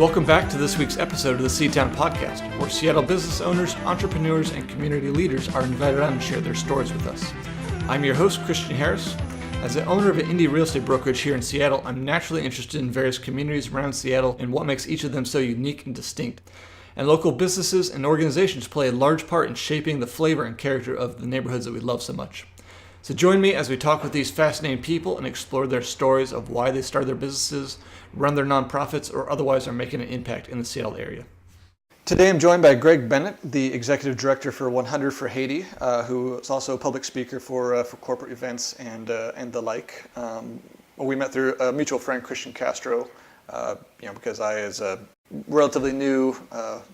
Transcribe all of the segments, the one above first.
Welcome back to this week's episode of the Seatown Podcast, where Seattle business owners, entrepreneurs, and community leaders are invited on to share their stories with us. I'm your host, Christian Harris. As the owner of an indie real estate brokerage here in Seattle, I'm naturally interested in various communities around Seattle and what makes each of them so unique and distinct. And local businesses and organizations play a large part in shaping the flavor and character of the neighborhoods that we love so much. So join me as we talk with these fascinating people and explore their stories of why they started their businesses, run their nonprofits, or otherwise are making an impact in the Seattle area. Today I'm joined by Greg Bennick, the Executive Director for 100 for Haiti, who is also a public speaker for corporate events and the like. We met through a mutual friend, Christian Castro, because I, as a relatively new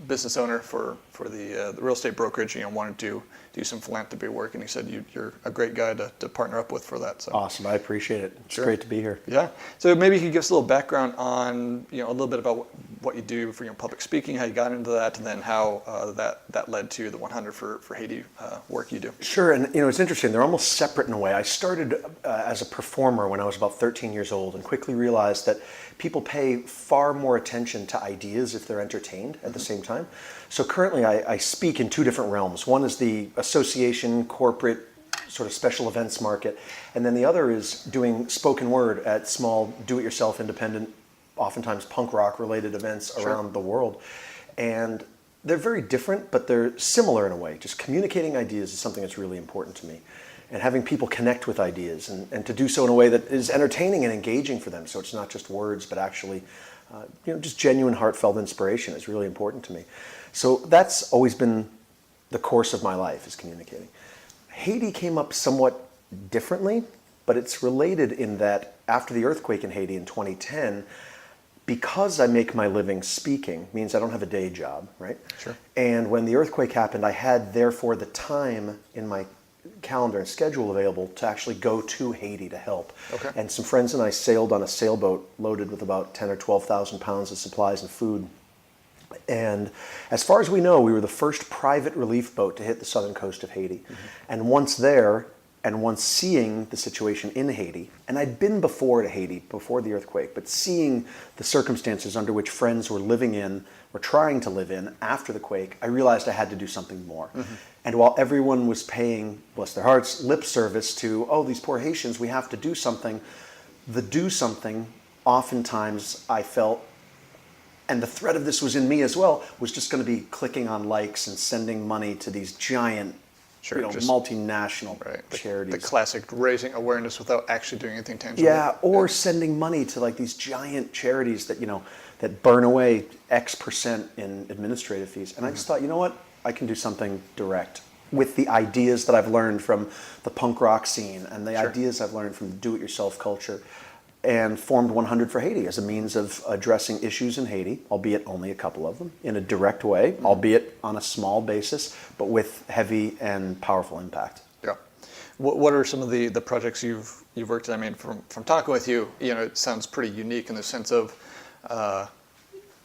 business owner for the real estate brokerage, wanted to do some philanthropy work, and he said you're a great guy to partner up with for that. So awesome, I appreciate it. It's great to be here. Yeah. So maybe you could give us a little background on a little bit about what you do for public speaking, how you got into that, and then how that led to the 100 for Haiti work you do. Sure, and it's interesting. They're almost separate in a way. I started as a performer when I was about 13 years old, and quickly realized that people pay far more attention to ideas if they're entertained at the same time. So currently I speak in two different realms. One is the association, corporate, sort of special events market, and then the other is doing spoken word at small, do-it-yourself, independent, oftentimes punk rock related events around the world. And they're very different, but they're similar in a way. Just communicating ideas is something that's really important to me. And having people connect with ideas and to do so in a way that is entertaining and engaging for them. So it's not just words, but actually just genuine heartfelt inspiration is really important to me. So that's always been the course of my life, is communicating. Haiti came up somewhat differently, but it's related in that after the earthquake in Haiti in 2010, because I make my living speaking, means I don't have a day job, right? Sure. And when the earthquake happened, I had therefore the time in my calendar and schedule available to actually go to Haiti to help. Okay. And some friends and I sailed on a sailboat loaded with about 10 or 12,000 pounds of supplies and food. And as far as we know, we were the first private relief boat to hit the southern coast of Haiti. Mm-hmm. And once there, and once seeing the situation in Haiti, and I'd been before to Haiti, before the earthquake, but seeing the circumstances under which friends were living in, or trying to live in after the quake, I realized I had to do something more. Mm-hmm. And while everyone was paying, bless their hearts, lip service to, these poor Haitians, we have to do something, the do something, oftentimes I felt, and the threat of this was in me as well, was just going to be clicking on likes and sending money to these giant multinational charities. The classic raising awareness without actually doing anything tangible. Yeah, or sending money to like these giant charities that, that burn away X percent in administrative fees. And I just thought, I can do something direct with the ideas that I've learned from the punk rock scene and the ideas I've learned from the do-it-yourself culture, and formed 100 for Haiti as a means of addressing issues in Haiti, albeit only a couple of them, in a direct way, albeit on a small basis, but with heavy and powerful impact. Yeah. What are some of the projects you've worked on? I mean, from talking with you, it sounds pretty unique in the sense of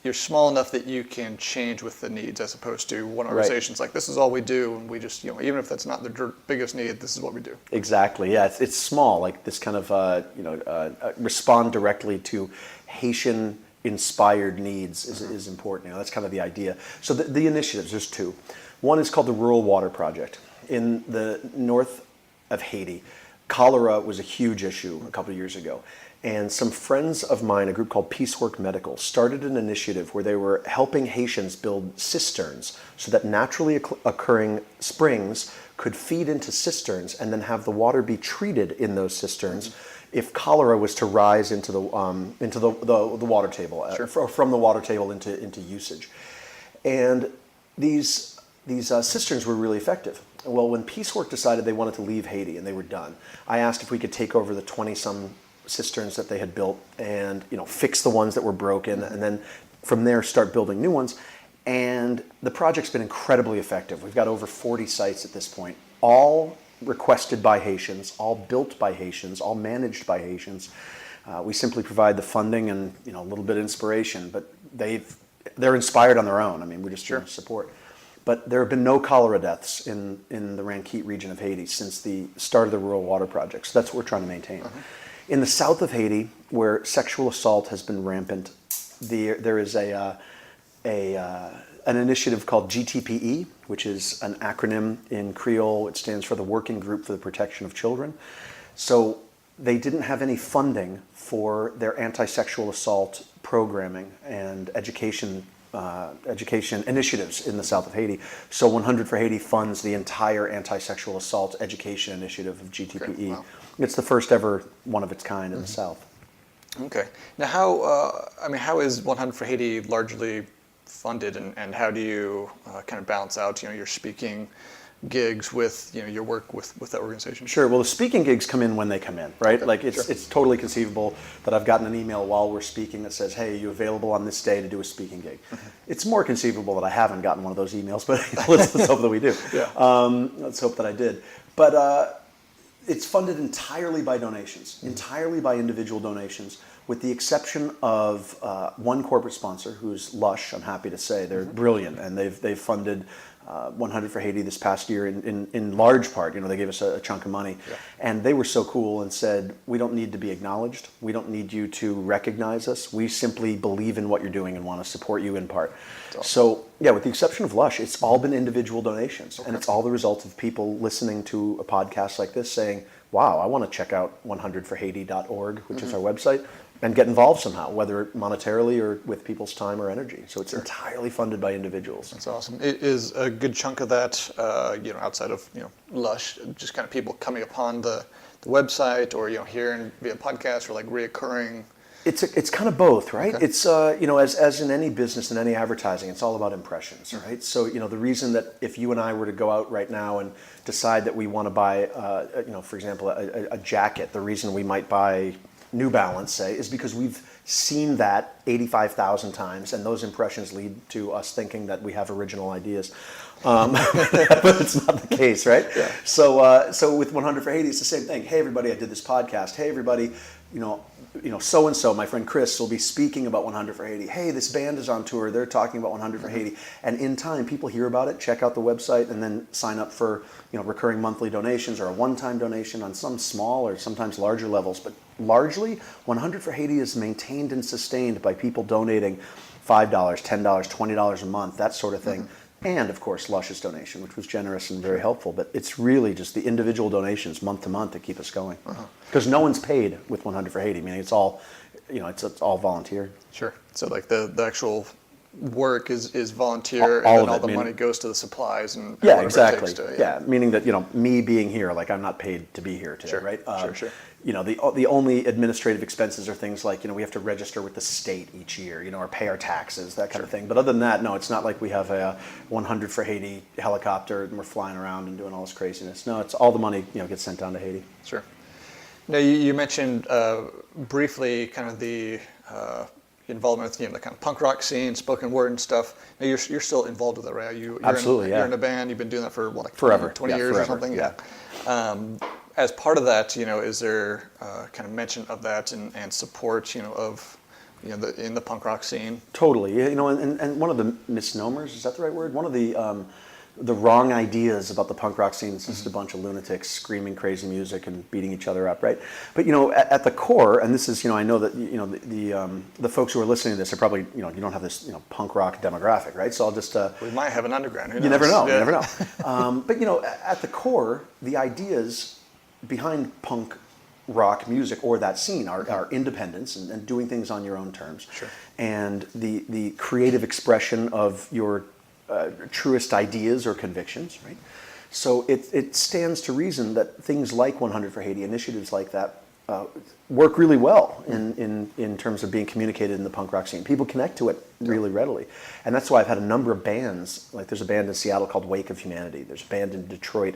you're small enough that you can change with the needs, as opposed to one organization's like, this is all we do, and we just, even if that's not the biggest need, this is what we do. Exactly, yeah, it's small, like this kind of, respond directly to Haitian-inspired needs is important. That's kind of the idea. So the initiatives, there's two. One is called the Rural Water Project. In the north of Haiti, cholera was a huge issue a couple of years ago. And some friends of mine, a group called Peacework Medical, started an initiative where they were helping Haitians build cisterns so that naturally occurring springs could feed into cisterns and then have the water be treated in those cisterns if cholera was to rise into the water table, or from the water table into usage. And these cisterns were really effective. Well, when Peacework decided they wanted to leave Haiti and they were done, I asked if we could take over the 20-some cisterns that they had built and fix the ones that were broken, and then from there start building new ones. And the project's been incredibly effective. We've got over 40 sites at this point, all requested by Haitians, all built by Haitians, all managed by Haitians. We simply provide the funding and a little bit of inspiration, but they're inspired on their own. I mean, we just support. But there have been no cholera deaths in the Ranquet region of Haiti since the start of the Rural Water Project. So that's what we're trying to maintain. In the south of Haiti, where sexual assault has been rampant, there is an initiative called GTPE, which is an acronym in Creole. It stands for the Working Group for the Protection of Children. So they didn't have any funding for their anti-sexual assault programming and education initiatives in the south of Haiti. So 100 for Haiti funds the entire anti-sexual assault education initiative of GTPE. Okay, wow. It's the first ever one of its kind in the South. Okay. Now, how is 100 for Haiti largely funded, and how do you kind of balance out, your speaking gigs with, your work with that organization? Sure. Well, the speaking gigs come in when they come in, right? Okay, like it's totally conceivable that I've gotten an email while we're speaking that says, "Hey, are you available on this day to do a speaking gig?" Mm-hmm. It's more conceivable that I haven't gotten one of those emails, but let's hope that we do. Yeah. Let's hope that I did. But it's funded entirely by donations, entirely by individual donations, with the exception of one corporate sponsor, who's Lush. I'm happy to say they're brilliant, and they've funded 100 for Haiti this past year in large part. They gave us a chunk of money, and they were so cool and said, "We don't need to be acknowledged. We don't need you to recognize us. We simply believe in what you're doing and want to support you in part." Awesome. So yeah, with the exception of Lush, it's all been individual donations, and it's all the result of people listening to a podcast like this saying, "Wow, I want to check out 100forhaiti.org, which is our website, and get involved somehow, whether monetarily or with people's time or energy." So it's entirely funded by individuals. That's awesome. Is a good chunk of that, outside of Lush, just kind of people coming upon the website, or hearing via podcast, or like reoccurring? It's kind of both, right? Okay. It's as in any business and any advertising, it's all about impressions, right? So the reason that if you and I were to go out right now and decide that we want to buy, for example, a jacket, the reason we might buy New Balance, say, is because we've seen that 85,000 times, and those impressions lead to us thinking that we have original ideas. But it's not the case, right? Yeah. So with 100 for Haiti, it's the same thing. Hey, everybody, I did this podcast. Hey, everybody, so-and-so, my friend Chris, will be speaking about 100 for Haiti. Hey, this band is on tour. They're talking about 100 for Haiti. And in time, people hear about it, check out the website, and then sign up for recurring monthly donations or a one-time donation on some small or sometimes larger levels. But largely, 100 for Haiti is maintained and sustained by people donating $5, $10, $20 a month, that sort of thing. And of course, Lush's donation, which was generous and very helpful. But it's really just the individual donations month to month that keep us going. Because no one's paid with 100 for Haiti, meaning it's all, it's all volunteer. Sure. So like the actual work is volunteer, all and of then all it, the money goes to the supplies and yeah, whatever exactly. it takes to, yeah, meaning that me being here, like I'm not paid to be here today, Sure. right? Sure. The only administrative expenses are things like we have to register with the state each year, or pay our taxes, that kind of thing. But other than that, no, it's not like we have a 100 for Haiti helicopter and we're flying around and doing all this craziness. No, it's all the money gets sent down to Haiti. Sure. Now you mentioned briefly kind of the involvement with the kind of punk rock scene, spoken word and stuff. Now you're still involved with it, right? Absolutely, You're in a band. You've been doing that for what, like forever, 20 years forever, or something. Yeah. As part of that, is there kind of mention of that and support, of in the punk rock scene? Totally, and one of the misnomers, is that the right word? One of the wrong ideas about the punk rock scene is just a bunch of lunatics screaming crazy music and beating each other up, right? But at the core, and this is I know that the folks who are listening to this are probably you don't have this punk rock demographic, right? So I'll just we might have an underground. You never know. Yeah. You never know. But at the core, the ideas behind punk rock music or that scene are independence and doing things on your own terms. Sure. And the creative expression of your truest ideas or convictions, right? So it stands to reason that things like 100 for Haiti, initiatives like that, work really well in terms of being communicated in the punk rock scene. People connect to it really readily. And that's why I've had a number of bands, like there's a band in Seattle called Wake of Humanity. There's a band in Detroit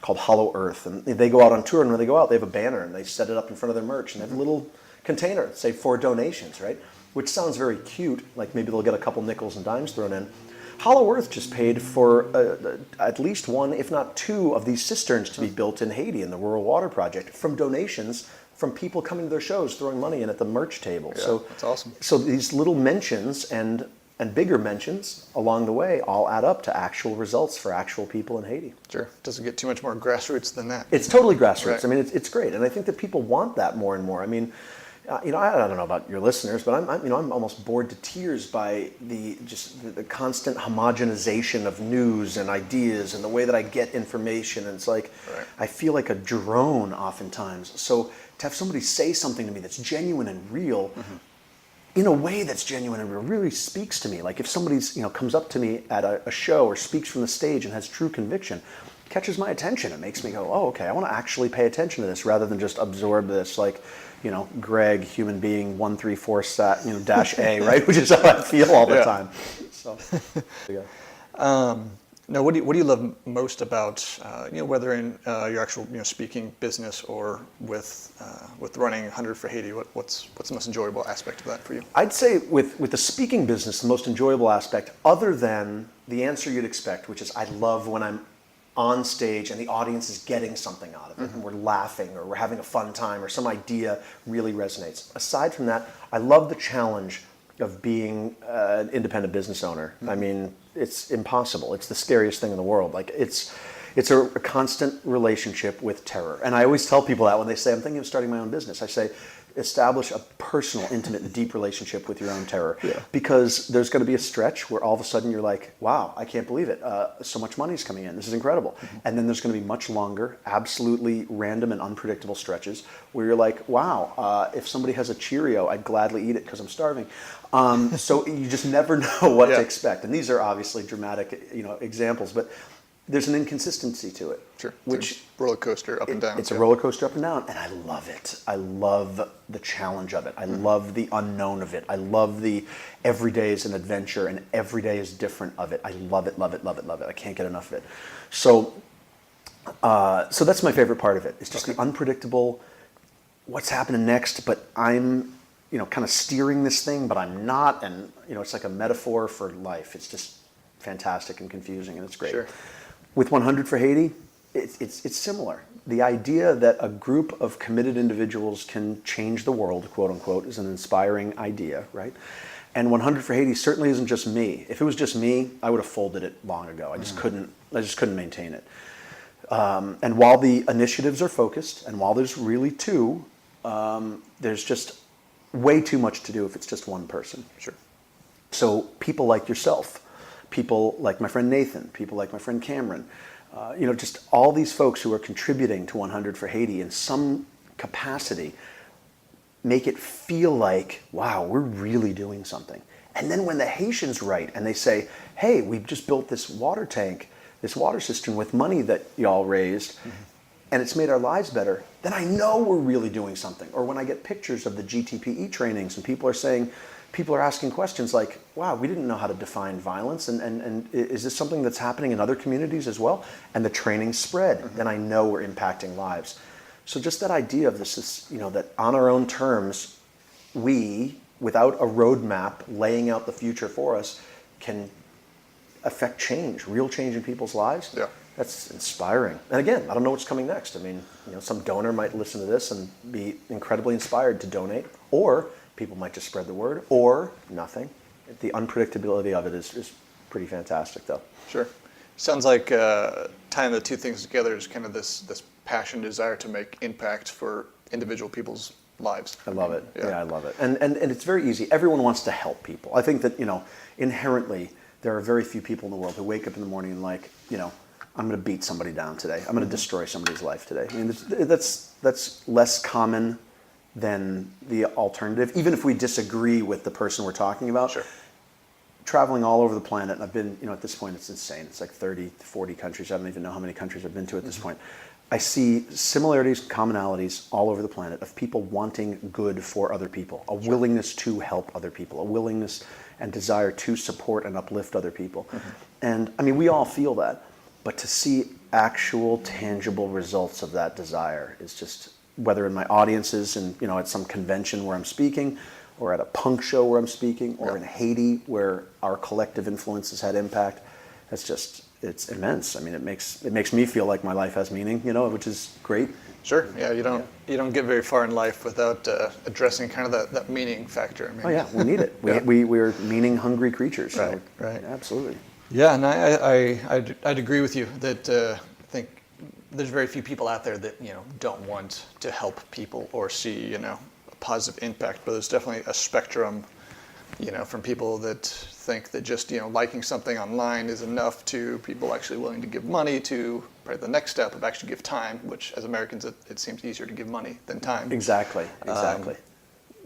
called Hollow Earth. And they go out on tour, and when they go out, they have a banner, and they set it up in front of their merch, and they have a little container, say, for donations, right? Which sounds very cute, like maybe they'll get a couple nickels and dimes thrown in. Hollow Earth just paid for at least one, if not two, of these cisterns to be built in Haiti in the Rural Water Project from donations from people coming to their shows, throwing money in at the merch table. Yeah, so that's awesome. So these little mentions and bigger mentions along the way all add up to actual results for actual people in Haiti. Sure. Doesn't get too much more grassroots than that. It's totally grassroots. Right. I mean, it's great. And I think that people want that more and more. I mean, I don't know about your listeners, but I'm almost bored to tears by the constant homogenization of news and ideas and the way that I get information. And it's like, Right. I feel like a drone oftentimes. So to have somebody say something to me that's genuine and real, in a way that's genuine and real, really speaks to me. Like if somebody's, comes up to me at a show or speaks from the stage and has true conviction, catches my attention. It makes me go, oh, okay, I want to actually pay attention to this rather than just absorb this, like, Greg, human being 134 dash A, right? Which is how I feel all the time. So, Now, what do you love most about whether in your actual speaking business or with running 100 for Haiti? What's the most enjoyable aspect of that for you? I'd say with the speaking business, the most enjoyable aspect, other than the answer you'd expect, which is I love when I'm on stage and the audience is getting something out of it, and we're laughing or we're having a fun time or some idea really resonates. Aside from that, I love the challenge of being an independent business owner. I mean, it's impossible. It's the scariest thing in the world. Like it's a constant relationship with terror. And I always tell people that when they say, I'm thinking of starting my own business, I say, establish a personal, intimate, and deep relationship with your own terror. Yeah. Because there's going to be a stretch where all of a sudden you're like, wow, I can't believe it. So much money's coming in. This is incredible. And then there's going to be much longer, absolutely random and unpredictable stretches where you're like, wow, if somebody has a Cheerio, I'd gladly eat it because I'm starving. So you just never know what to expect. And these are obviously dramatic, examples, but there's an inconsistency to it. Sure. Which roller coaster up and down. It's a roller coaster up and down, and I love it. I love the challenge of it. I love the unknown of it. I love the every day is an adventure and every day is different of it. I love it, love it, love it, love it. I can't get enough of it. So that's my favorite part of it. It's just the unpredictable, what's happening next, but I'm kind of steering this thing, but I'm not, and it's like a metaphor for life. It's just fantastic and confusing, and it's great. Sure. With 100 for Haiti, it's similar. The idea that a group of committed individuals can change the world, quote unquote, is an inspiring idea, right? And 100 for Haiti certainly isn't just me. If it was just me, I would have folded it long ago. I just couldn't maintain it. And while the initiatives are focused, and while there's really two, there's just way too much to do if it's just one person. Sure. So people like yourself, people like my friend Nathan, people like my friend Cameron, just all these folks who are contributing to 100 for Haiti in some capacity make it feel like, wow, we're really doing something. And then when the Haitians write and they say, hey, we've just built this water tank, this water cistern with money that y'all raised, and it's made our lives better, then I know we're really doing something. Or when I get pictures of the GTPE trainings and people are asking questions like, wow, we didn't know how to define violence, and is this something that's happening in other communities as well? And the training spread, then I know we're impacting lives. So just that idea of this is, that on our own terms, we, without a roadmap laying out the future for us, can affect change, real change in people's lives. Yeah. That's inspiring. And again, I don't know what's coming next. I mean, some donor might listen to this and be incredibly inspired to donate, or people might just spread the word, or nothing. The unpredictability of it is pretty fantastic, though. Sure. Sounds like tying the two things together is kind of this passion, desire to make impact for individual people's lives. I love it. Yeah, I love it. And it's very easy. Everyone wants to help people. I think that, inherently, there are very few people in the world who wake up in the morning and like, I'm going to beat somebody down today. I'm going to destroy somebody's life today. I mean, that's less common than the alternative, even if we disagree with the person we're talking about. Sure. Traveling all over the planet, and I've been, at this point, it's insane. It's like 30, 40 countries. I don't even know how many countries I've been to at this point. I see similarities, commonalities all over the planet of people wanting good for other people, a willingness to help other people, a willingness and desire to support and uplift other people. And I mean, we all feel that, but to see actual tangible results of that desire is just, whether in my audiences and, at some convention where I'm speaking, or at a punk show where I'm speaking, or in Haiti where our collective influence has had impact, it's immense. I mean, it makes me feel like my life has meaning, which is great. Sure. Yeah, you don't get very far in life without addressing kind of that meaning factor. I mean, oh yeah, we need it. We're meaning-hungry creatures. Right. So, Right. Absolutely. Yeah, and I'd agree with you that I think there's very few people out there that don't want to help people or see a positive impact, but there's definitely a spectrum, from people that think that just, liking something online is enough to people actually willing to give money to probably the next step of actually give time, which as Americans, it seems easier to give money than time. Exactly.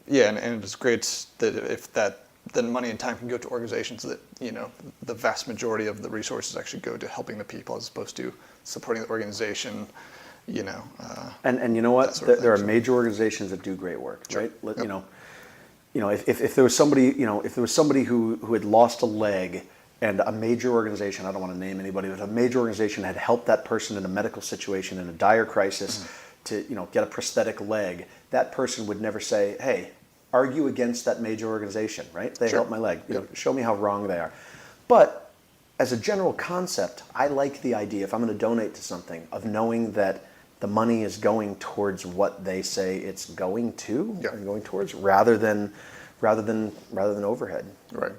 Yeah, and it's great that if then money and time can go to organizations that, the vast majority of the resources actually go to helping the people as opposed to supporting the organization, And you know what? There are major organizations that do great work, Sure. right? Yep. If there was somebody who had lost a leg, and a major organization, I don't want to name anybody, but a major organization had helped that person in a medical situation in a dire crisis to get a prosthetic leg, that person would never say, hey, argue against that major organization, right? They Sure. helped my leg. Show me how wrong they are. But as a general concept, I like the idea, if I'm going to donate to something, of knowing that the money is going towards what they say it's going to, Yeah. and going towards, rather than overhead. Right.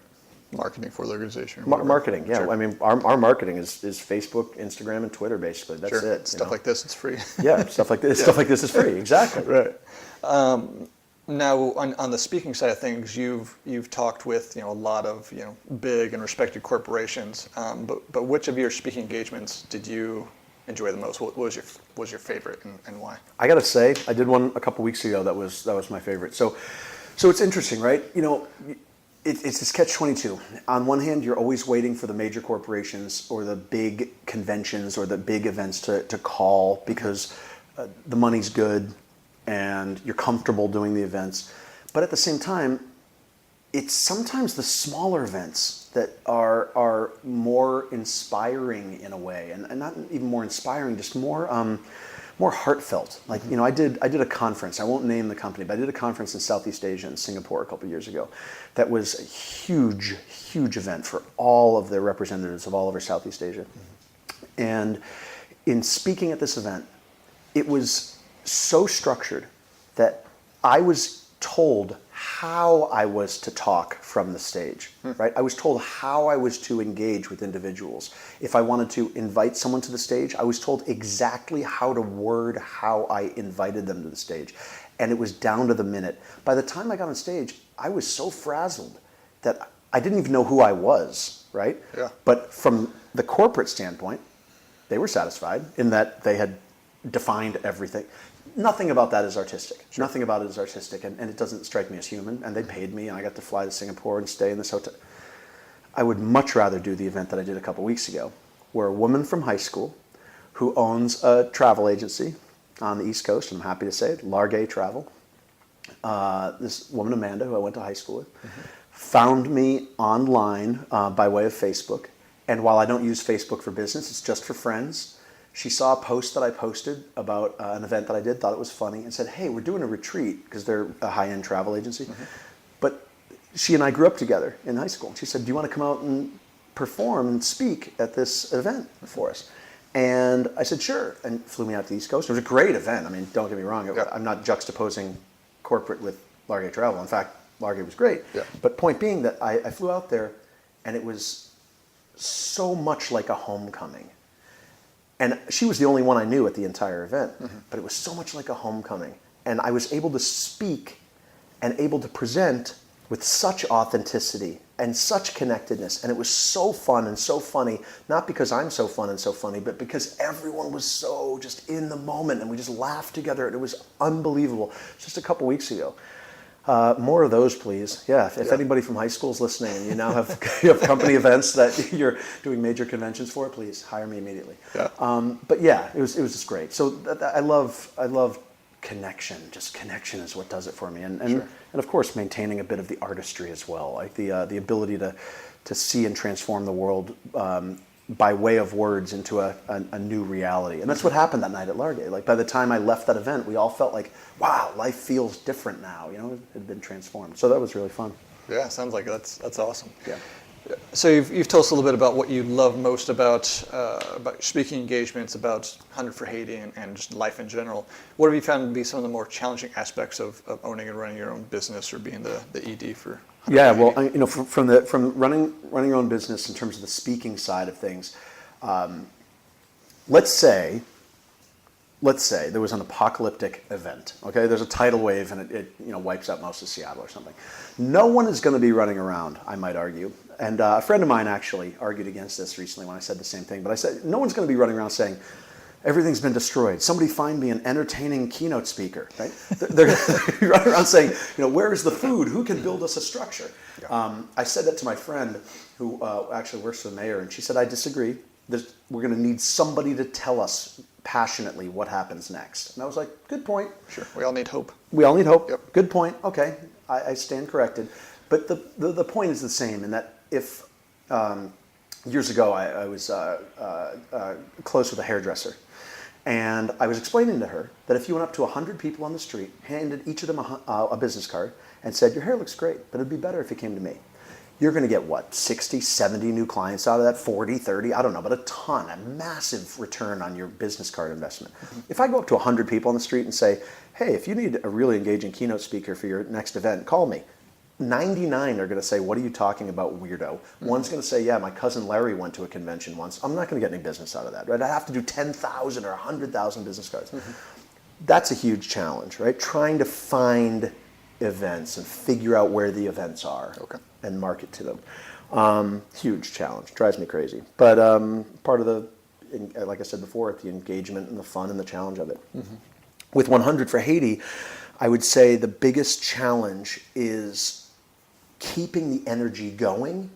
Marketing for the organization. Marketing, yeah. Sure. I mean, our marketing is Facebook, Instagram, and Twitter, basically. That's Sure. it. Stuff like this, it's free. Yeah, stuff like this. Stuff like this is free. Exactly. Right. Now, on the speaking side of things, you've talked with a lot of big and respected corporations. But which of your speaking engagements did you enjoy the most? What was your favorite, and why? I got to say, I did one a couple weeks ago that was my favorite. So it's interesting, right? It's this catch-22. On one hand, you're always waiting for the major corporations or the big conventions or the big events to call because the money's good and you're comfortable doing the events. But at the same time, it's sometimes the smaller events that are more inspiring in a way, and not even more inspiring, just more heartfelt. Like, I did a conference. I won't name the company, but I did a conference in Southeast Asia in Singapore a couple of years ago. That was a huge, huge event for all of the representatives of all over Southeast Asia. And in speaking at this event, it was so structured that I was told how I was to talk from the stage, right? I was told how I was to engage with individuals. If I wanted to invite someone to the stage, I was told exactly how to word how I invited them to the stage. And it was down to the minute. By the time I got on stage, I was so frazzled that I didn't even know who I was, right? Yeah. But from the corporate standpoint, they were satisfied in that they had defined everything. Nothing about that is artistic. Sure. Nothing about it is artistic, and it doesn't strike me as human. And they paid me, and I got to fly to Singapore and stay in this hotel. I would much rather do the event that I did a couple weeks ago, where a woman from high school who owns a travel agency on the East Coast, and I'm happy to say it, Largay Travel, this woman Amanda, who I went to high school with, found me online by way of Facebook. And while I don't use Facebook for business, it's just for friends. She saw a post that I posted about an event that I did, thought it was funny, and said, hey, we're doing a retreat, because they're a high-end travel agency. But she and I grew up together in high school. She said, do you want to come out and perform and speak at this event for us? And I said, sure, and flew me out to the East Coast. It was a great event. I mean, don't get me wrong. Yeah. I'm not juxtaposing corporate with Largay Travel. In fact, Largay was great. Yeah. But point being that I flew out there, and it was so much like a homecoming. And she was the only one I knew at the entire event, but it was so much like a homecoming. And I was able to speak and able to present with such authenticity and such connectedness. And it was so fun and so funny, not because I'm so fun and so funny, but because everyone was so just in the moment, and we just laughed together, and it was unbelievable. Just a couple weeks ago. More of those, please. Yeah, if anybody from high school is listening and you now have company events that you're doing major conventions for, please hire me immediately. Yeah. But yeah, it was just great. So I love connection. Just connection is what does it for me, and of course maintaining a bit of the artistry as well, like the ability to see and transform the world by way of words into a new reality. And that's what happened that night at Largay. Like, by the time I left that event, we all felt like, wow, life feels different now. It had been transformed. So that was really fun. Yeah, sounds like that's awesome. Yeah. So you've told us a little bit about what you love most about speaking engagements, about 100 for Haiti, and just life in general. What have you found to be some of the more challenging aspects of owning and running your own business, or being the ED for 100 Yeah, for Haiti? well, from running your own business in terms of the speaking side of things, let's say let's say there was an apocalyptic event, okay? There's a tidal wave and it wipes out most of Seattle or something. No one is going to be running around, I might argue. And a friend of mine actually argued against this recently when I said the same thing. But I said, no one's going to be running around saying, everything's been destroyed. Somebody find me an entertaining keynote speaker, right? They're going to be running around saying, where is the food? Who can build us a structure? Yeah. I said that to my friend who actually works for the mayor, and she said, I disagree. We're going to need somebody to tell us passionately what happens next. And I was like, good point. Sure. We all need hope. We all need hope. Yep. Good point. Okay. I stand corrected. But the point is the same in that if years ago I was close with a hairdresser, and I was explaining to her that if you went up to 100 people on the street, handed each of them a business card, and said, your hair looks great, but it'd be better if you came to me, you're going to get, 60, 70 new clients out of that, 40, 30, I don't know, but a ton, a massive return on your business card investment. Mm-hmm. If I go up to 100 people on the street and say, hey, if you need a really engaging keynote speaker for your next event, call me. 99 are going to say, what are you talking about, weirdo? Mm-hmm. One's going to say, yeah, my cousin Larry went to a convention once. I'm not going to get any business out of that, right? I have to do 10,000 or 100,000 business cards. Mm-hmm. That's a huge challenge, right? Trying to find events and figure out where the events are. Okay. And market to them. Huge challenge. Drives me crazy. But part of the, like I said before, the engagement and the fun and the challenge of it. Mm-hmm. With 100 for Haiti, I would say the biggest challenge is keeping the energy going,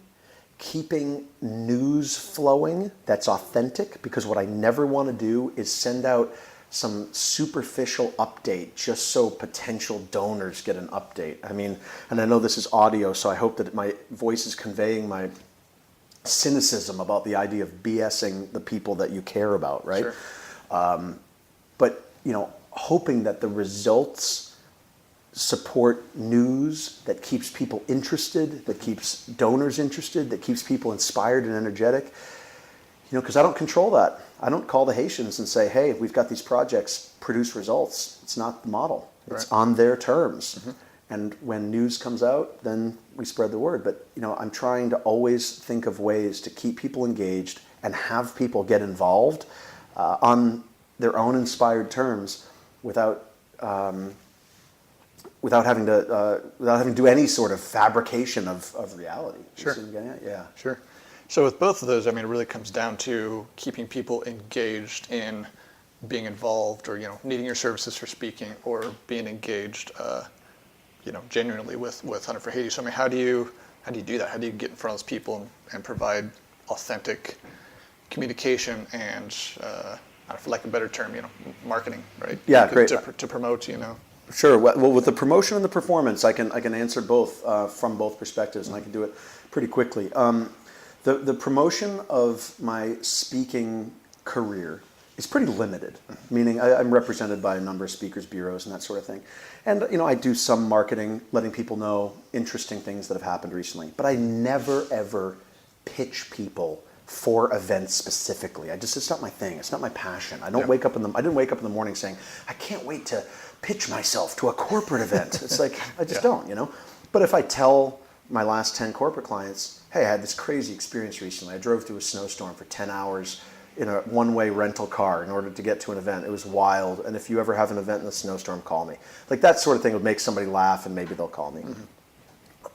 keeping news flowing that's authentic, because what I never want to do is send out some superficial update just so potential donors get an update. I mean, and I know this is audio, so I hope that my voice is conveying my cynicism about the idea of BSing the people that you care about, right? Sure. But, hoping that the results support news that keeps people interested, that keeps donors interested, that keeps people inspired and energetic. Because I don't control that. I don't call the Haitians and say, hey, we've got these projects, produce results. It's not the model. It's right. On their terms. Mm-hmm. And when news comes out, then we spread the word. But, I'm trying to always think of ways to keep people engaged and have people get involved on their own inspired terms without having to do any sort of fabrication of reality. Sure. Yeah. Sure. So with both of those, it really comes down to keeping people engaged in being involved, or needing your services for speaking, or being engaged, genuinely with 100 for Haiti. So how do you do that? How do you get in front of those people and provide authentic communication and, for lack of a better term, marketing, right? Yeah, great. To promote, Sure. Well, with the promotion and the performance, I can answer both from both perspectives, and I can do it pretty quickly. The promotion of my speaking career is pretty limited, meaning I'm represented by a number of speakers bureaus and that sort of thing. And, I do some marketing, letting people know interesting things that have happened recently. But I never, ever pitch people for events specifically. It's not my thing. It's not my passion. I didn't wake up in the morning saying, I can't wait to pitch myself to a corporate event. It's like, I just don't. But if I tell my last 10 corporate clients, hey, I had this crazy experience recently. I drove through a snowstorm for 10 hours in a one-way rental car in order to get to an event. It was wild. And if you ever have an event in a snowstorm, call me. Like, that sort of thing would make somebody laugh, and maybe they'll call me.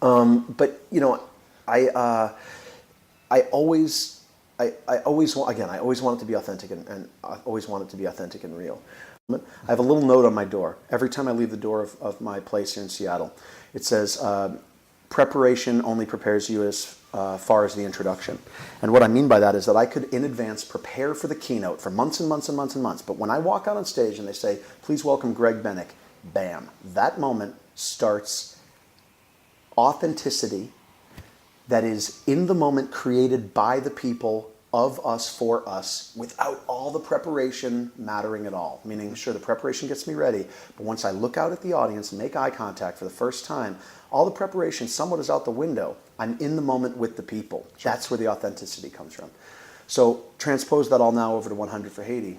Mm-hmm. But I always want it to be authentic, and I always want it to be authentic and real. I have a little note on my door. Every time I leave the door of my place here in Seattle, it says, preparation only prepares you as far as the introduction. And what I mean by that is that I could in advance prepare for the keynote for months and months and months and months. But when I walk out on stage and they say, please welcome Greg Bennick, bam, that moment starts authenticity that is in the moment created by the people, of us, for us, without all the preparation mattering at all. Meaning, sure, the preparation gets me ready, but once I look out at the audience and make eye contact for the first time, all the preparation somewhat is out the window. I'm in the moment with the people. Sure. That's where the authenticity comes from. So transpose that all now over to 100 for Haiti.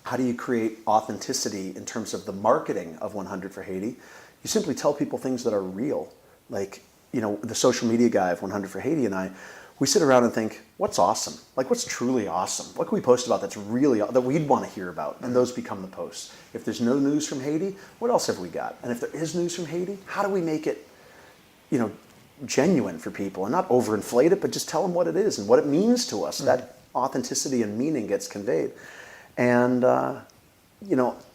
How do you create authenticity in terms of the marketing of 100 for Haiti? You simply tell people things that are real. Like, the social media guy of 100 for Haiti and I, we sit around and think, what's awesome? Like, what's truly awesome? What can we post about that's really, that we'd want to hear about? And those become the posts. If there's no news from Haiti, what else have we got? And if there is news from Haiti, how do we make it, genuine for people and not overinflate it, but just tell them what it is and what it means to us? That authenticity and meaning gets conveyed. And,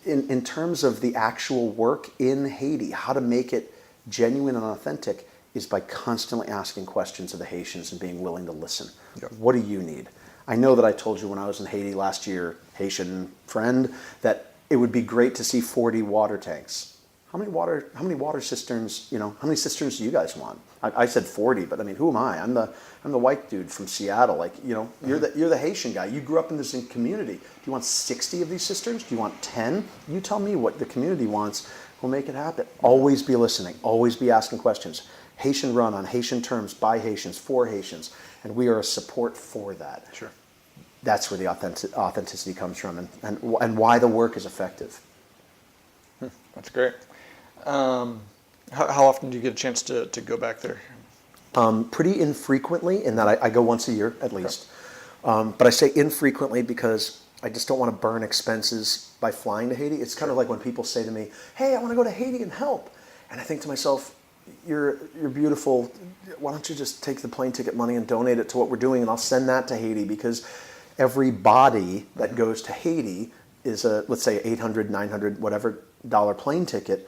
in terms of the actual work in Haiti, how to make it genuine and authentic is by constantly asking questions of the Haitians and being willing to listen. Yep. What do you need? I know that I told you when I was in Haiti last year, Haitian friend, that it would be great to see 40 water tanks. How many water cisterns, how many cisterns do you guys want? I said 40, but I mean, who am I? I'm the white dude from Seattle. Like, you're the Haitian guy. You grew up in this community. Do you want 60 of these cisterns? Do you want 10? You tell me what the community wants. We'll make it happen. Always be listening. Always be asking questions. Haitian run on Haitian terms, by Haitians, for Haitians, and we are a support for that. Sure. That's where the authenticity comes from, and why the work is effective. That's great. How often do you get a chance to go back there? Pretty infrequently, in that I go once a year at least. Okay. But I say infrequently because I just don't want to burn expenses by flying to Haiti. It's kind of like when people say to me, hey, I want to go to Haiti and help. And I think to myself, you're beautiful. Why don't you just take the plane ticket money and donate it to what we're doing, and I'll send that to Haiti, because every body that goes to Haiti is let's say $800, $900, whatever dollar plane ticket.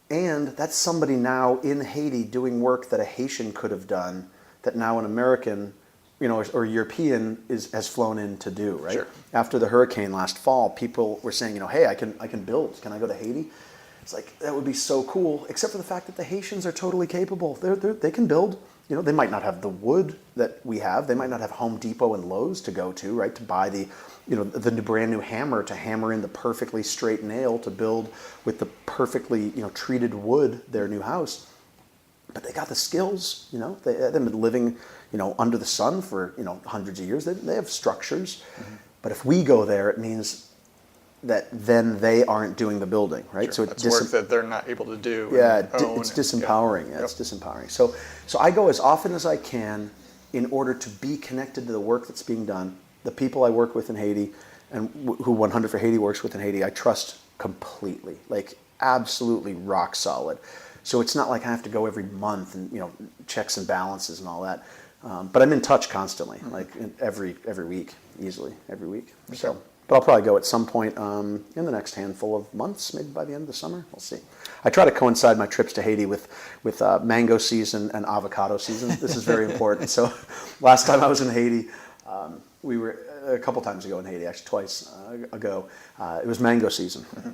And that's somebody now in Haiti doing work that a Haitian could have done that now an American, or European has flown in to do, right? Sure. After the hurricane last fall, people were saying, hey, I can build. Can I go to Haiti? It's like, that would be so cool, except for the fact that the Haitians are totally capable. They can build. They might not have the wood that we have. They might not have Home Depot and Lowe's to go to, right, to buy the brand new hammer to hammer in the perfectly straight nail to build with the perfectly, treated wood their new house. But they got the skills, they've been living, under the sun for, hundreds of years. They have structures. Mm-hmm. But if we go there, it means that then they aren't doing the building, right? Sure. So it's work that they're not able to do. Yeah, it's disempowering. Yeah, it's disempowering. So I go as often as I can in order to be connected to the work that's being done. The people I work with in Haiti, and who 100 for Haiti works with in Haiti, I trust completely, like absolutely rock solid. So it's not like I have to go every month and checks and balances and all that. But I'm in touch constantly, like every week, easily every week. Okay. So. But I'll probably go at some point in the next handful of months, maybe by the end of the summer. We'll see. I try to coincide my trips to Haiti with mango season and avocado season. This is very important. So last time I was in Haiti, we were a couple times ago in Haiti, actually twice ago. It was mango season. Mm-hmm.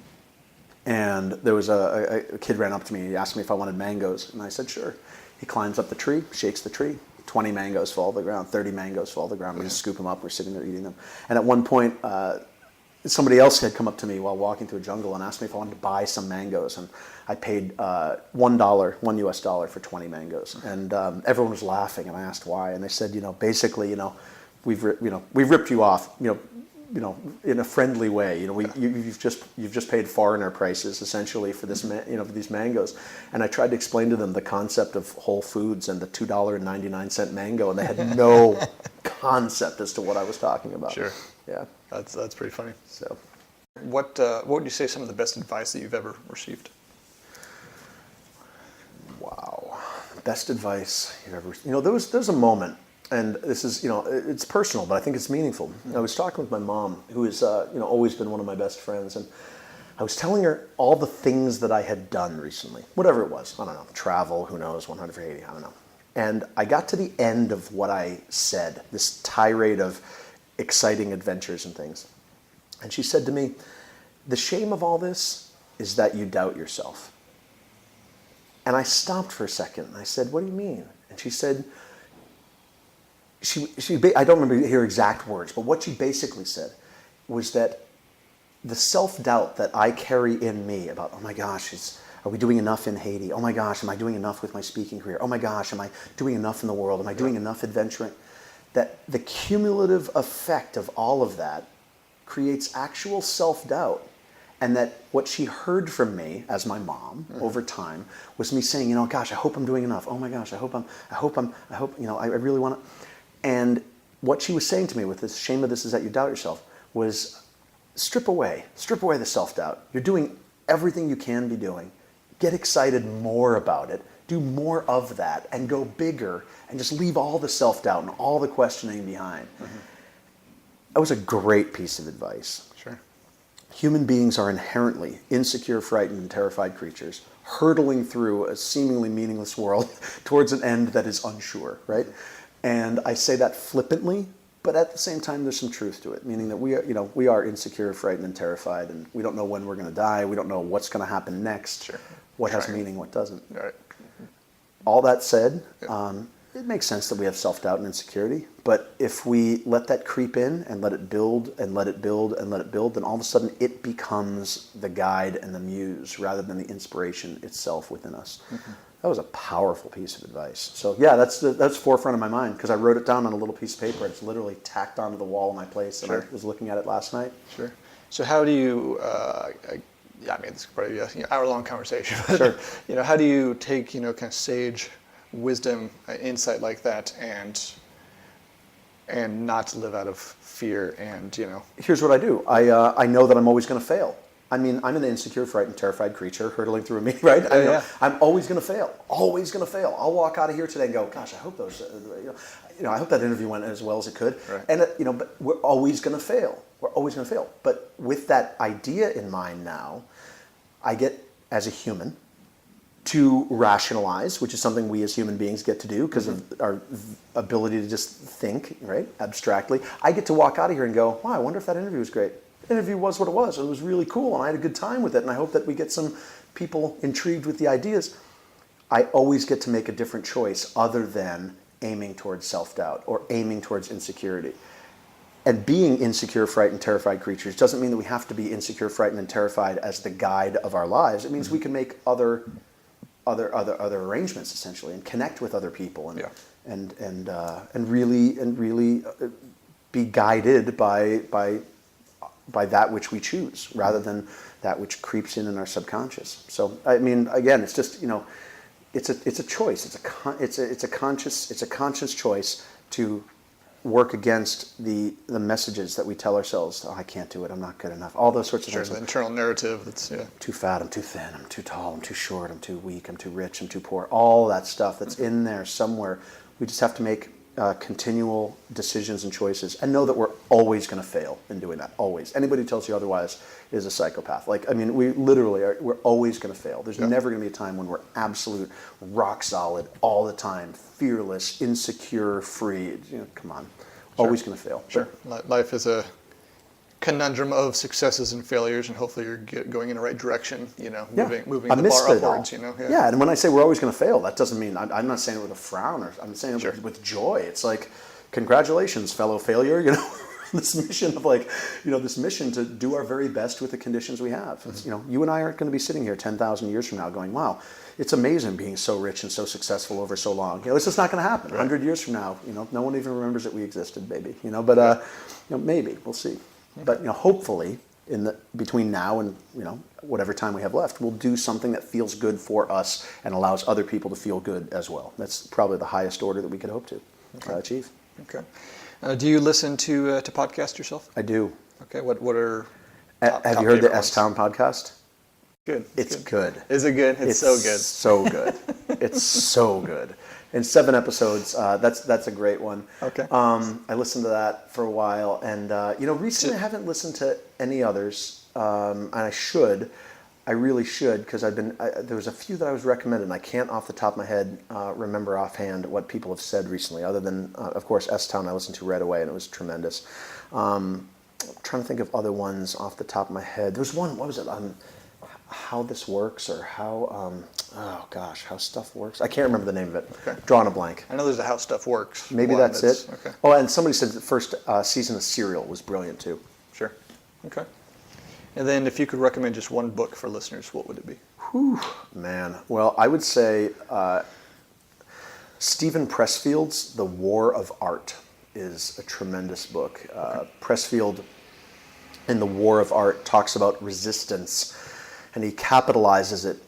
And there was a kid ran up to me. He asked me if I wanted mangoes. And I said, sure. He climbs up the tree, shakes the tree. 20 mangoes fall to the ground, 30 mangoes fall to the ground. We just scoop them up. We're sitting there eating them. And at one point, somebody else had come up to me while walking through a jungle and asked me if I wanted to buy some mangoes. And I paid $1 US for 20 mangoes. And everyone was laughing, and I asked why. And they said, basically, we've ripped you off, in a friendly way. You've just paid foreigner prices essentially for this, for these mangoes. And I tried to explain to them the concept of Whole Foods and the $2.99 mango, and they had no concept as to what I was talking about. Sure. Yeah. That's pretty funny. So, what would you say some of the best advice that you've ever received? Wow, best advice you've ever. There's a moment. And this is, it's personal, but I think it's meaningful. I was talking with my mom, who has, always been one of my best friends, and I was telling her all the things that I had done recently, whatever it was. I don't know, travel, who knows, 100 for Haiti, I don't know. And I got to the end of what I said, this tirade of exciting adventures and things. And she said to me, the shame of all this is that you doubt yourself. And I stopped for a second, and I said, what do you mean? And she said, I don't remember her exact words, but what she basically said was that the self-doubt that I carry in me about, oh my gosh, are we doing enough in Haiti? Oh my gosh, am I doing enough with my speaking career? Oh my gosh, am I doing enough in the world? Am I doing enough adventuring? That the cumulative effect of all of that creates actual self-doubt. And that what she heard from me as my mom over time was me saying, gosh, I hope I'm doing enough. Oh my gosh, I hope, I really want to. And what she was saying to me with this shame of this is that you doubt yourself was strip away the self-doubt. You're doing everything you can be doing. Get excited more about it. Do more of that and go bigger and just leave all the self-doubt and all the questioning behind. Mm-hmm. That was a great piece of advice. Sure. Human beings are inherently insecure, frightened, and terrified creatures, hurtling through a seemingly meaningless world towards an end that is unsure, right? And I say that flippantly, but at the same time, there's some truth to it, meaning that we are insecure, frightened, and terrified, and we don't know when we're going to die. We don't know what's going to happen next. Sure. What has meaning, what doesn't. Right. All that said, it makes sense that we have self-doubt and insecurity, but if we let that creep in and let it build and let it build and let it build, then all of a sudden it becomes the guide and the muse rather than the inspiration itself within us. Mm-hmm. That was a powerful piece of advice. So yeah, that's forefront of my mind because I wrote it down on a little piece of paper. It's literally tacked onto the wall in my place, and I was looking at it last night. Sure. So how do you? This is probably a hour-long conversation. But, Sure. How do you take kind of sage wisdom, insight like that, and not live out of fear and Here's what I do. I know that I'm always going to fail. I mean, I'm an insecure, frightened, terrified creature hurtling through me, right? I'm always going to fail. Always going to fail. I'll walk out of here today and go, gosh, I hope those, I hope that interview went as well as it could. Right. And but we're always going to fail. We're always going to fail. But with that idea in mind now, I get, as a human, to rationalize, which is something we as human beings get to do because of our ability to just think, right, abstractly. I get to walk out of here and go, wow, I wonder if that interview was great. The interview was what it was. It was really cool, and I had a good time with it, and I hope that we get some people intrigued with the ideas. I always get to make a different choice other than aiming towards self-doubt or aiming towards insecurity. And being insecure, frightened, terrified creatures doesn't mean that we have to be insecure, frightened, and terrified as the guide of our lives. It means we can make other arrangements essentially, and connect with other people, and really be guided by that which we choose, rather than that which creeps in our subconscious. So I mean, again, it's just it's a choice. It's a conscious choice to work against the messages that we tell ourselves. Oh, I can't do it. I'm not good enough. All those sorts of things. The internal narrative. That's too fat. I'm too thin. I'm too tall. I'm too short. I'm too weak. I'm too rich. I'm too poor. All that stuff that's in there somewhere. We just have to make continual decisions and choices, and know that we're always going to fail in doing that. Always. Anybody who tells you otherwise is a psychopath. We literally we're always going to fail. There's never going to be a time when we're absolute, rock solid all the time, fearless, insecure, free. Come on. Always going to fail. Sure. Life is a conundrum of successes and failures, and hopefully you're going in the right direction, moving the bar upwards. Yeah, and when I say we're always going to fail, that doesn't mean, I'm not saying it with a frown, or I'm saying it with joy. It's like, congratulations, fellow failure, this mission of this mission to do our very best with the conditions we have. It's, you and I aren't going to be sitting here 10,000 years from now going, wow, it's amazing being so rich and so successful over so long. It's just not going to happen. 100 years from now, no one even remembers that we existed, maybe. But maybe we'll see. But hopefully, between now and whatever time we have left, we'll do something that feels good for us and allows other people to feel good as well. That's probably the highest order that we could hope to achieve. Okay. Do you listen to podcasts yourself? I do. Okay. What are have you heard the S-Town podcast? Good. It's good. Is it good? It's so good. So good. It's so good. In 7 episodes, that's a great one. Okay. I listened to that for a while, and recently I haven't listened to any others, and I should. I really should, because there was a few that I was recommended, and I can't off the top of my head remember offhand what people have said recently, other than, of course, S-Town I listened to right away, and it was tremendous. I'm trying to think of other ones off the top of my head. There was one, what was it, How This Works, or how stuff works. I can't remember the name of it. Okay. Drawing a blank. I know there's a How Stuff Works. Maybe that's it. Okay. Oh, and somebody said the first season of Serial was brilliant too. Sure. Okay. And then if you could recommend just one book for listeners, what would it be? Whew, man. Well, I would say Stephen Pressfield's The War of Art is a tremendous book. Pressfield in The War of Art talks about resistance, and he capitalizes it,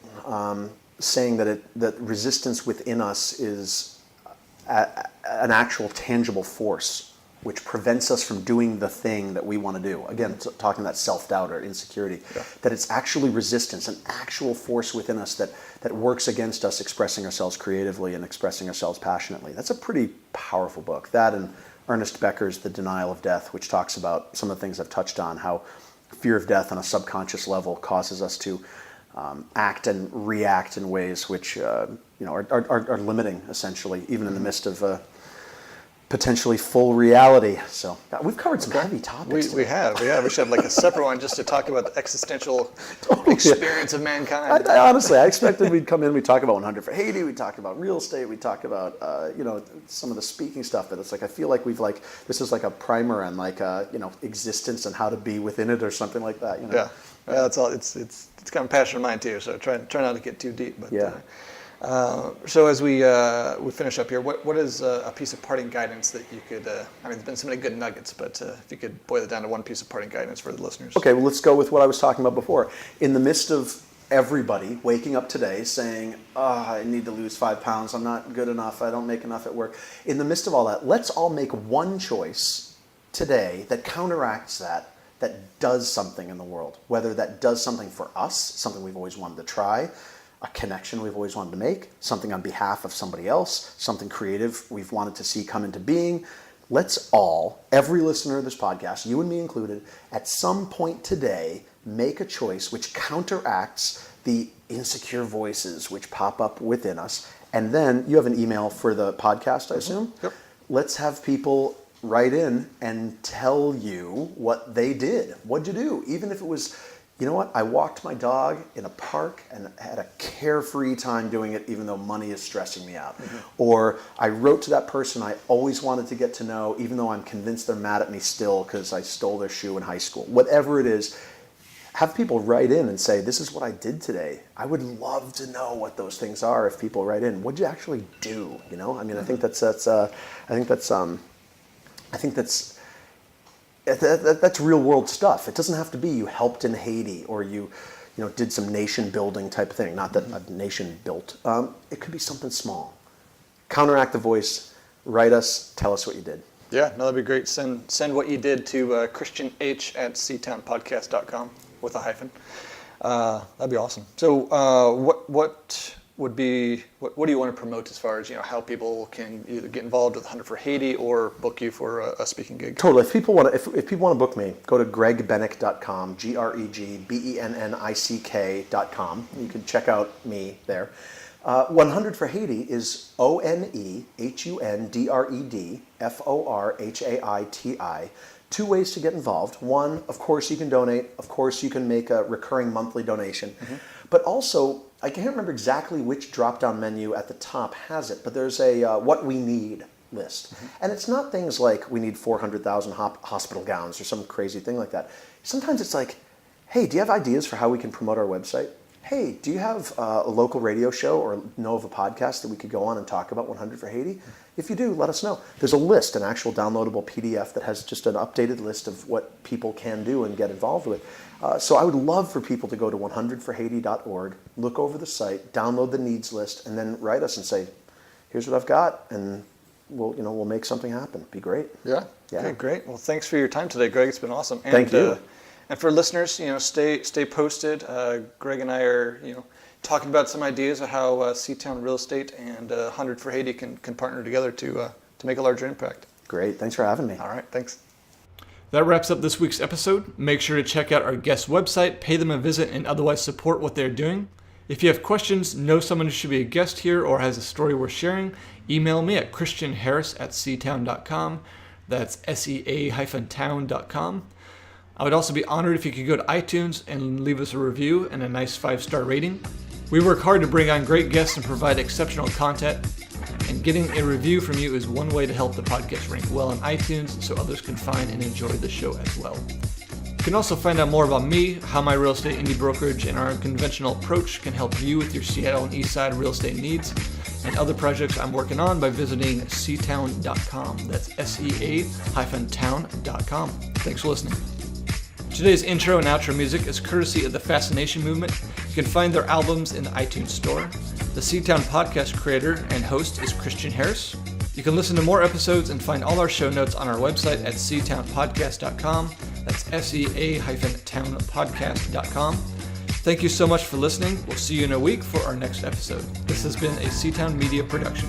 saying that resistance within us is an actual tangible force which prevents us from doing the thing that we want to do. Again, talking about self-doubt or insecurity, that it's actually resistance, an actual force within us that works against us expressing ourselves creatively and expressing ourselves passionately. That's a pretty powerful book. That and Ernest Becker's The Denial of Death, which talks about some of the things I've touched on, how fear of death on a subconscious level causes us to act and react in ways which are limiting, essentially, even in the midst of potentially full reality. So we've covered some heavy topics. We have. We should have like a separate one just to talk about the existential experience of mankind. I honestly expected we'd come in, we'd talk about 100 for Haiti, we'd talk about real estate, we'd talk about some of the speaking stuff. But it's like I feel like this is like a primer on existence and how to be within it or something like that. Yeah, that's all. It's kind of passion of mine too. So try not to get too deep. But yeah. So as we finish up here, what is a piece of parting guidance that you could, there's been so many good nuggets, but if you could boil it down to one piece of parting guidance for the listeners. Okay, well, let's go with what I was talking about before. In the midst of everybody waking up today saying, I need to lose 5 pounds, I'm not good enough, I don't make enough at work. In the midst of all that, let's all make one choice today that counteracts that does something in the world. Whether that does something for us, something we've always wanted to try, a connection we've always wanted to make, something on behalf of somebody else, something creative we've wanted to see come into being. Let's all, every listener of this podcast, you and me included, at some point today, make a choice which counteracts the insecure voices which pop up within us. And then you have an email for the podcast, I assume? Yep. Let's have people write in and tell you what they did. What'd you do? Even if it was, you know what, I walked my dog in a park and had a carefree time doing it even though money is stressing me out. Mm-hmm. Or I wrote to that person I always wanted to get to know even though I'm convinced they're mad at me still because I stole their shoe in high school. Whatever it is, have people write in and say, this is what I did today. I would love to know what those things are if people write in. What'd you actually do? I think that's real world stuff. It doesn't have to be you helped in Haiti or you did some nation building type of thing. Not that a nation built. It could be something small. Counteract the voice. Write us. Tell us what you did. Yeah, no, that'd be great. Send what you did to christianh@ctownpodcast.com with a hyphen. That'd be awesome. So what do you want to promote as far as how people can either get involved with 100 for Haiti or book you for a speaking gig? Totally. If people want to book me, go to gregbennick.com, GREGBENNICK.com. You can check out me there. 100 for Haiti is ONEHUNDREDFORHAITI. 2 ways to get involved. One, of course, you can donate. Of course, you can make a recurring monthly donation. Mm-hmm. But also, I can't remember exactly which drop-down menu at the top has it, but there's a what we need list. Mm-hmm. And it's not things like we need 400,000 hospital gowns or some crazy thing like that. Sometimes it's like, hey, do you have ideas for how we can promote our website? Hey, do you have a local radio show or know of a podcast that we could go on and talk about 100 for Haiti? If you do, let us know. There's a list, an actual downloadable PDF that has just an updated list of what people can do and get involved with. So I would love for people to go to 100forhaiti.org, look over the site, download the needs list, and then write us and say, here's what I've got, and we'll make something happen. It'd be great. Yeah. Okay, great. Well, thanks for your time today, Greg. It's been awesome. And, thank you. And for listeners, stay posted. Greg and I are, talking about some ideas of how C-Town Real Estate and 100 for Haiti can partner together to make a larger impact. Great. Thanks for having me. All right. Thanks. That wraps up this week's episode. Make sure to check out our guest website, pay them a visit, and otherwise support what they're doing. If you have questions, know someone who should be a guest here, or has a story worth sharing, email me at christianharris@ctown.com. That's SEA-town.com. I would also be honored if you could go to iTunes and leave us a review and a nice 5-star rating. We work hard to bring on great guests and provide exceptional content, and getting a review from you is one way to help the podcast rank well on iTunes so others can find and enjoy the show as well. You can also find out more about me, how my real estate indie brokerage and our unconventional approach can help you with your Seattle and East Side real estate needs, and other projects I'm working on by visiting ctown.com. That's SEA-town.com. Thanks for listening. Today's intro and outro music is courtesy of the Fascination Movement. You can find their albums in the iTunes store. The C-Town podcast creator and host is Christian Harris. You can listen to more episodes and find all our show notes on our website at seatownpodcast.com. That's sea-townpodcast.com. Thank you so much for listening. We'll see you in a week for our next episode. This has been a Seatown Media production.